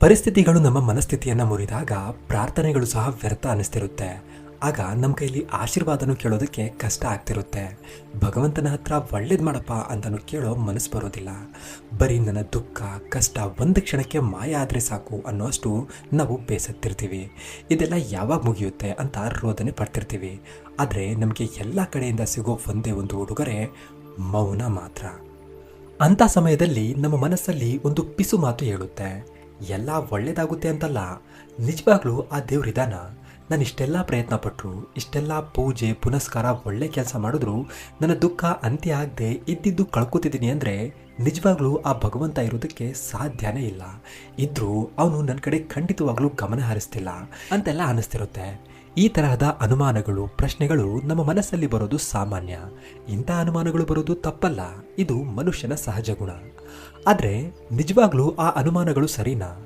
ಪರಿಸ್ಥಿತಿಗಳು ನಮ್ಮ ಮನಸ್ಥಿತಿಯನ್ನು ಮುರಿದಾಗ ಪ್ರಾರ್ಥನೆಗಳು ಸಹ ವ್ಯರ್ಥ ಅನಿಸ್ತಿರುತ್ತೆ. ಆಗ ನಮ್ಮ ಕೈಲಿ ಆಶೀರ್ವಾದನೂ ಕೇಳೋದಕ್ಕೆ ಕಷ್ಟ ಆಗ್ತಿರುತ್ತೆ. ಭಗವಂತನ ಹತ್ರ ಒಳ್ಳೇದು ಮಾಡಪ್ಪ ಅಂತಲೂ ಕೇಳೋ ಮನಸ್ಸು ಬರೋದಿಲ್ಲ. ಬರೀ ನನ್ನ ದುಃಖ ಕಷ್ಟ ಒಂದು ಕ್ಷಣಕ್ಕೆ ಮಾಯ ಆದರೆ ಸಾಕು ಅನ್ನೋಷ್ಟು ನಾವು ಬೇಸತ್ತಿರ್ತೀವಿ. ಇದೆಲ್ಲ ಯಾವಾಗ ಮುಗಿಯುತ್ತೆ ಅಂತ ರೋದನೆ ಪಡ್ತಿರ್ತೀವಿ. ಆದರೆ ನಮಗೆ ಎಲ್ಲ ಕಡೆಯಿಂದ ಸಿಗೋ ಒಂದೇ ಒಂದು ಉಡುಗೊರೆ ಮೌನ ಮಾತ್ರ. ಅಂಥ ಸಮಯದಲ್ಲಿ ನಮ್ಮ ಮನಸ್ಸಲ್ಲಿ ಒಂದು ಪಿಸು ಮಾತು ಹೇಳುತ್ತೆ, ಎಲ್ಲ ಒಳ್ಳೇದಾಗುತ್ತೆ ಅಂತಲ್ಲ, ನಿಜವಾಗ್ಲೂ ಆ ದೇವ್ರಿದಾನ? ನಾನು ಇಷ್ಟೆಲ್ಲ ಪ್ರಯತ್ನ ಪಟ್ಟರು, ಇಷ್ಟೆಲ್ಲ ಪೂಜೆ ಪುನಸ್ಕಾರ ಒಳ್ಳೆ ಕೆಲಸ ಮಾಡಿದ್ರು ನನ್ನ ದುಃಖ ಅಂತ್ಯ ಆಗದೆ ಇದ್ದಿದ್ದು ಕಳ್ಕೊತಿದ್ದೀನಿ ಅಂದರೆ ನಿಜವಾಗ್ಲೂ ಆ ಭಗವಂತ ಇರೋದಕ್ಕೆ ಸಾಧ್ಯನೇ ಇಲ್ಲ. ಇದ್ರೂ ಅವನು ನನ್ನ ಕಡೆ ಖಂಡಿತವಾಗ್ಲೂ ಗಮನ ಹರಿಸ್ತಿಲ್ಲ ಅಂತೆಲ್ಲ ಅನ್ನಿಸ್ತಿರುತ್ತೆ. ಈ ತರಹದ ಅನುಮಾನಗಳು ಪ್ರಶ್ನೆಗಳು ನಮ್ಮ ಮನಸ್ಸಲ್ಲಿ ಬರೋದು ಸಾಮಾನ್ಯ. ಇಂಥ ಅನುಮಾನಗಳು ಬರೋದು ತಪ್ಪಲ್ಲ, ಇದು ಮನುಷ್ಯನ ಸಹಜ ಗುಣ. ಆದರೆ ನಿಜವಾಗ್ಲೂ ಆ ಅನುಮಾನಗಳು ಸರಿನಾ?